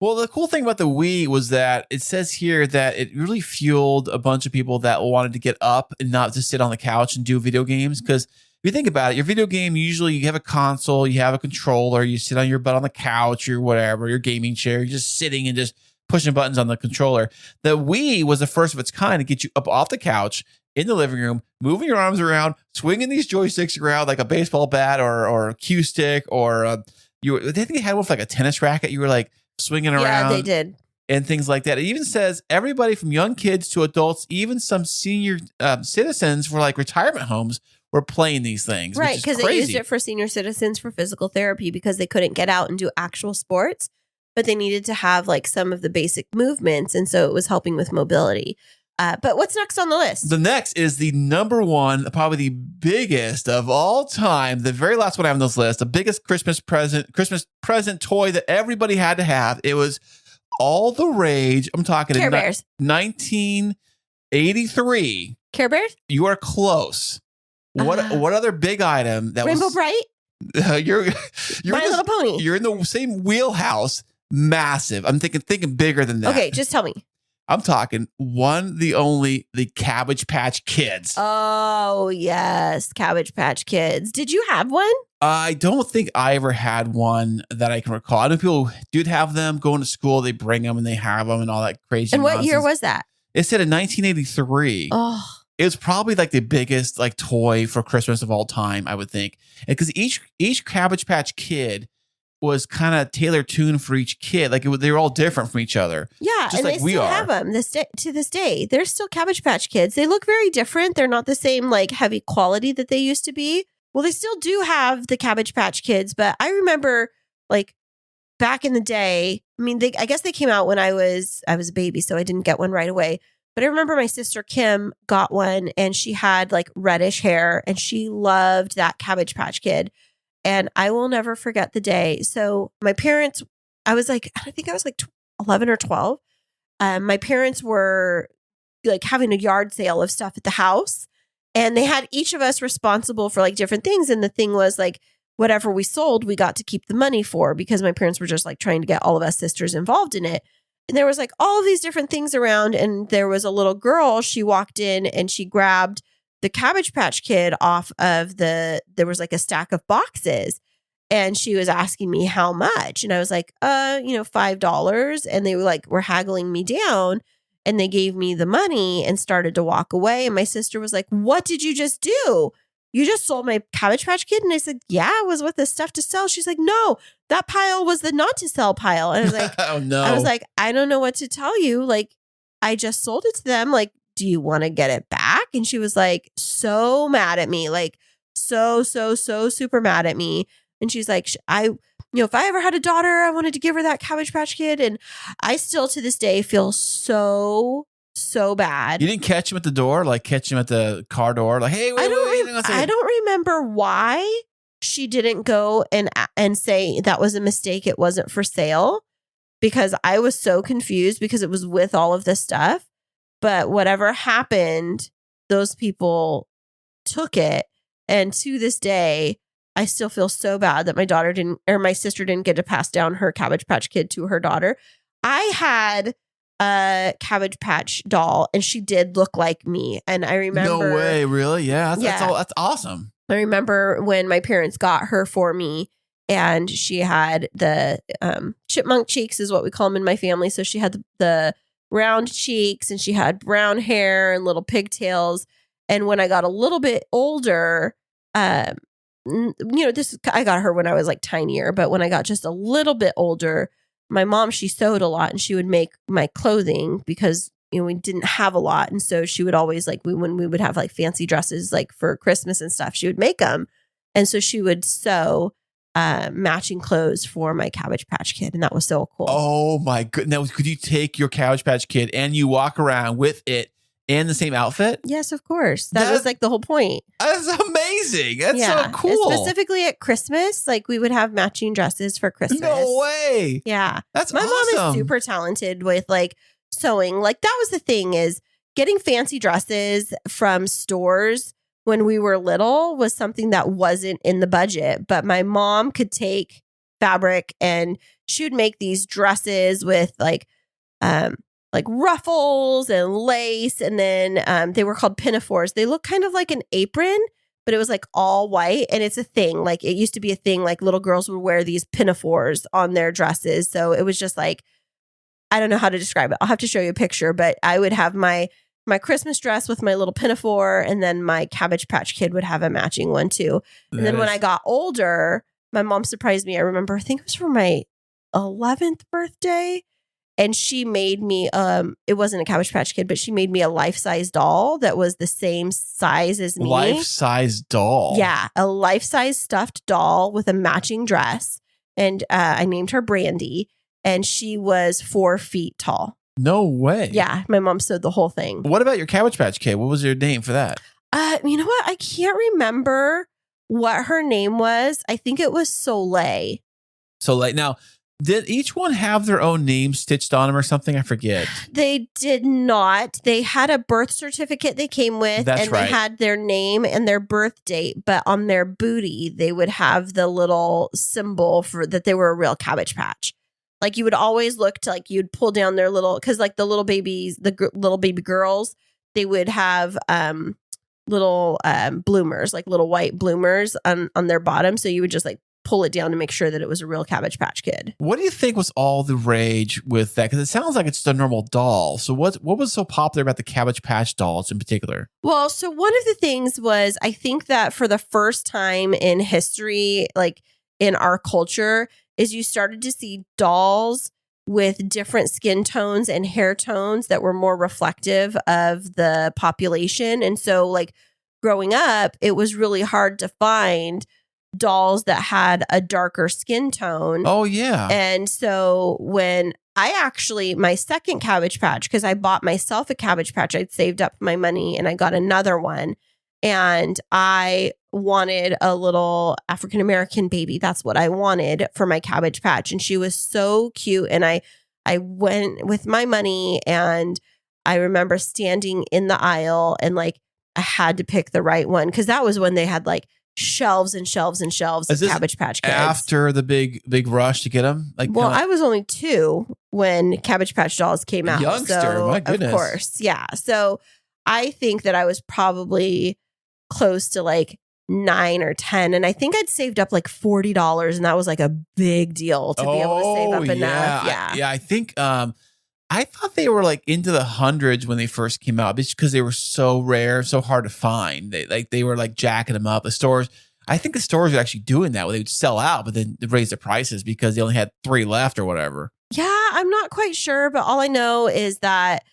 Well, the cool thing about the Wii was that it says here that it really fueled a bunch of people that wanted to get up and not just sit on the couch and do video games. Because if you think about it, your video game, usually you have a console, you have a controller, you sit on your butt on the couch or whatever, your gaming chair, you're just sitting and just pushing buttons on the controller. The Wii was the first of its kind to get you up off the couch in the living room, moving your arms around, swinging these joysticks around like a baseball bat or a cue stick, or I think they had one with like a tennis racket. You were like swinging around. Yeah, they did. And things like that. It even says everybody from young kids to adults, even some senior citizens for like retirement homes were playing these things. Right, because they used it for senior citizens for physical therapy because they couldn't get out and do actual sports, but they needed to have like some of the basic movements. And so it was helping with mobility. But what's next on the list? The next is the number one, probably the biggest of all time. The very last one I have on this list, the biggest Christmas present toy that everybody had to have. It was all the rage. I'm talking Care Bears. 1983. Care Bears? You are close. What other big item that Rainbow was Bright? You're My Little Pony. You're in the same wheelhouse. Massive. I'm thinking bigger than that. Okay, just tell me. I'm talking the Cabbage Patch Kids. Oh, yes. Cabbage Patch Kids. Did you have one? I don't think I ever had one that I can recall. I know people did have them going to school. They bring them and they have them and all that crazy And what nonsense. year was that? It said in 1983. Oh, It was probably like the biggest like toy for Christmas of all time, I would think. Because each Cabbage Patch Kid was kind of tailor tuned for each kid. Like they were all different from each other. yeah. Just And like they we still are. have them to this day. They're still Cabbage Patch Kids. They look very different. They're not the same like heavy quality that they used to be. Well, they still do have the Cabbage Patch Kids, but I remember like back in the day, I mean, I guess they came out when I was a baby, so I didn't get one right away. But I remember my sister Kim got one and she had like reddish hair and she loved that Cabbage Patch Kid. And I will never forget the day. So my parents, I think I was like 11 or 12. My parents were like having a yard sale of stuff at the house. And they had each of us responsible for like different things. And the thing was like, whatever we sold, we got to keep the money for because my parents were just like trying to get all of us sisters involved in it. And there was like all of these different things around. And there was a little girl, she walked in and she grabbed the Cabbage Patch Kid off of there was like a stack of boxes. And she was asking me how much. And I was like, $5. And they were haggling me down. And they gave me the money and started to walk away. And my sister was like, what did you just do? You just sold my Cabbage Patch Kid? And I said, yeah, it was with the stuff to sell. She's like, no, that pile was the not to sell pile. And I was like, oh no. I was like, I don't know what to tell you. Like, I just sold it to them. Like, do you want to get it back? And she was like, so mad at me, like so super mad at me. And she's like, if I ever had a daughter, I wanted to give her that Cabbage Patch Kid. And I still to this day feel so bad. You didn't catch him at the door, like catch him at the car door, like, hey, wait, I don't remember why she didn't go and say that was a mistake. It wasn't for sale because I was so confused because it was with all of this stuff. But whatever happened, those people took it. And to this day, I still feel so bad that my sister didn't get to pass down her Cabbage Patch Kid to her daughter. I had a Cabbage Patch doll and she did look like me. And I remember. No way, really? Yeah, that's awesome. I remember when my parents got her for me and she had the chipmunk cheeks is what we call them in my family. So she had the round cheeks and she had brown hair and little pigtails. And when I got a little bit older, I got her when I was like tinier, but when I got just a little bit older, my mom, she sewed a lot and she would make my clothing because, we didn't have a lot. And so she would always when we would have like fancy dresses, like for Christmas and stuff, she would make them. And so she would sew matching clothes for my Cabbage Patch Kid. And that was so cool. Oh my goodness. Now, could you take your Cabbage Patch Kid and you walk around with it in the same outfit? Yes, of course. That was like the whole point. That's amazing. That's so cool. Specifically at Christmas, like we would have matching dresses for Christmas. No way. Yeah. That's my awesome. mom is super talented with like sewing. Like that was the thing is getting fancy dresses from stores when we were little was something that wasn't in the budget. But my mom could take fabric and she would make these dresses with like ruffles and lace. And then they were called pinafores. They look kind of like an apron, but it was like all white. And it's a thing. Like it used to be a thing. Like little girls would wear these pinafores on their dresses. So it was just like, I don't know how to describe it. I'll have to show you a picture, but I would have my Christmas dress with my little pinafore, and then my Cabbage Patch Kid would have a matching one too. And then when I got older, my mom surprised me. I remember, I think it was for my 11th birthday, and she made me, it wasn't a Cabbage Patch Kid, but she made me a life-size doll that was the same size as me. Life-size doll? Yeah, a life-size stuffed doll with a matching dress. And I named her Brandy, and she was 4 feet tall. No way. Yeah, my mom sewed the whole thing. What about your Cabbage Patch Kid? What was your name for that? You know what? I can't remember what her name was. I think it was Soleil. Soleil. Now, did each one have their own name stitched on them or something? I forget. They did not. They had a birth certificate they came with. That's right. They had their name and their birth date, but on their booty, they would have the little symbol for that they were a real Cabbage Patch. Like you would always look to like you'd pull down their little, because like the little babies, little baby girls, they would have little bloomers, like little white bloomers on their bottom. So you would just like pull it down to make sure that it was a real Cabbage Patch Kid. What do you think was all the rage with that? Because it sounds like it's just a normal doll. So what was so popular about the Cabbage Patch dolls in particular? Well, so one of the things was, I think that for the first time in history, like in our culture, is you started to see dolls with different skin tones and hair tones that were more reflective of the population. And so like growing up, it was really hard to find dolls that had a darker skin tone. Oh, yeah. And so when my second Cabbage Patch, because I bought myself a Cabbage Patch, I'd saved up my money and I got another one. And I wanted a little African-American baby. That's what I wanted for my Cabbage Patch. And she was so cute. And I went with my money, and I remember standing in the aisle and like I had to pick the right one, because that was when they had like shelves and shelves and shelves of Cabbage Patch Kids. After the big rush to get them? Like, well, I was only 2 when Cabbage Patch dolls came out. Youngster, so, my goodness. Of course, yeah. So I think that I was probably close to like 9 or 10, and I think I'd saved up like $40, and that was like a big deal to be able to save up enough. Yeah, I think I thought they were like into the hundreds when they first came out, just because they were so rare, so hard to find. They were like jacking them up. The stores, I think the stores were actually doing that, where they would sell out, but then raise the prices because they only had 3 left or whatever. Yeah, I'm not quite sure, but all I know is that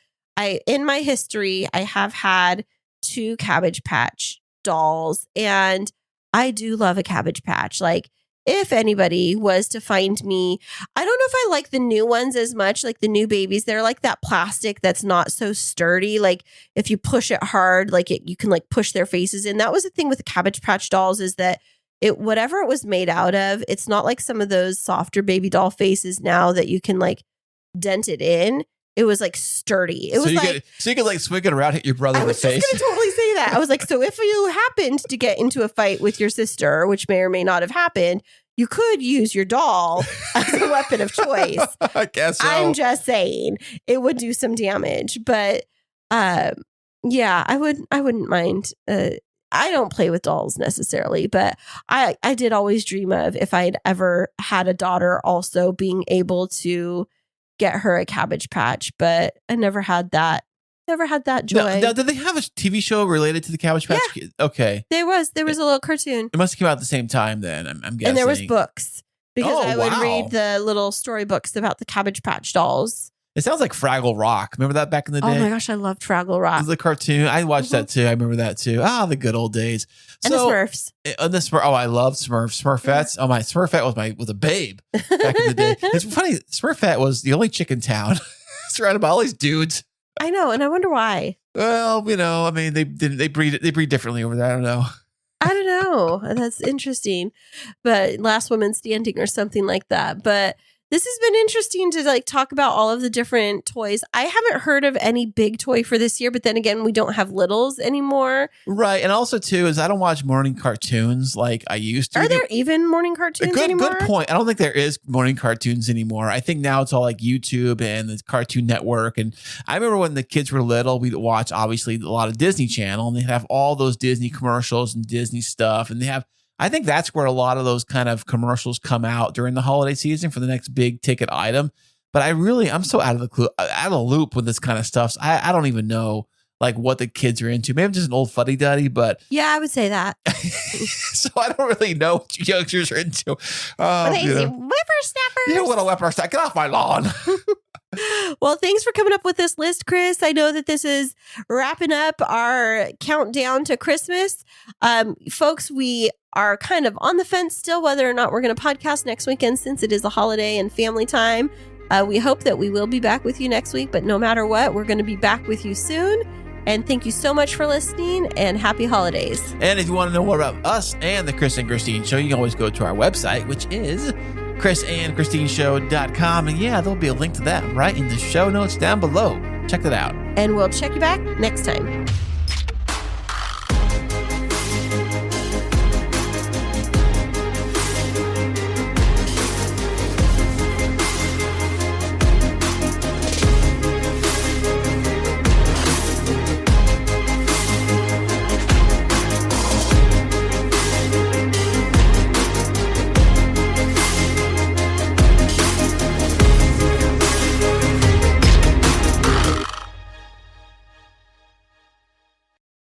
in my history, I have had 2 Cabbage Patch dolls, and I do love a Cabbage Patch. Like, if anybody was to find me, I don't know if I like the new ones as much, like the new babies. They're like that plastic that's not so sturdy. Like if you push it hard, like you can like push their faces in. That was the thing with the Cabbage Patch dolls, is that whatever it was made out of, it's not like some of those softer baby doll faces now that you can like dent it in. It was like sturdy. So you could like swing it around, hit your brother in the face. I was just going to totally say that. I was like, so if you happened to get into a fight with your sister, which may or may not have happened, you could use your doll as a weapon of choice. I guess so. I'm just saying it would do some damage, but yeah, I wouldn't mind. I don't play with dolls necessarily, but I did always dream of, if I'd ever had a daughter, also being able to get her a Cabbage Patch, but I never had that. Never had that joy. Now, did they have a TV show related to the Cabbage Patch Kids? Okay. There was a little cartoon. It must have come out at the same time then, I'm guessing. And there was books, because I would wow. read the little storybooks about the Cabbage Patch dolls. It sounds like Fraggle Rock. Remember that back in the day? Oh my gosh, I loved Fraggle Rock. It was the cartoon. I watched that too. I remember that too. The good old days. And the Smurfs. I loved Smurfs. Smurfettes. Oh, my Smurfette was a babe back in the day. It's funny. Smurfette was the only chick in town, surrounded by all these dudes. I know, and I wonder why. Well, I mean, they breed differently over there. I don't know. I don't know. That's interesting. But Last Woman Standing or something like that. But this has been interesting to like talk about all of the different toys. I haven't heard of any big toy for this year, but then again, we don't have littles anymore. Right. And also too, is I don't watch morning cartoons like I used to. Are there even morning cartoons anymore? Good point. I don't think there is morning cartoons anymore. I think now it's all like YouTube and the Cartoon Network. And I remember when the kids were little, we'd watch obviously a lot of Disney Channel, and they'd have all those Disney commercials and Disney stuff. And I think that's where a lot of those kind of commercials come out during the holiday season for the next big ticket item. But I'm so out of the loop with this kind of stuff. So I don't even know like what the kids are into. Maybe I'm just an old fuddy-duddy, but yeah, I would say that. so I don't really know what you youngsters are into. Whippersnappers. You little whippersnapper, get off my lawn. Well, thanks for coming up with this list, Kris. I know that this is wrapping up our countdown to Christmas. Folks, we are kind of on the fence still whether or not we're going to podcast next weekend since it is a holiday and family time. We hope that we will be back with you next week, but no matter what, we're going to be back with you soon. And thank you so much for listening, and happy holidays. And if you want to know more about us and the Kris and Kristine Show, you can always go to our website, which is krisandkristineshow.com. And yeah, there'll be a link to that right in the show notes down below. Check that out. And we'll check you back next time.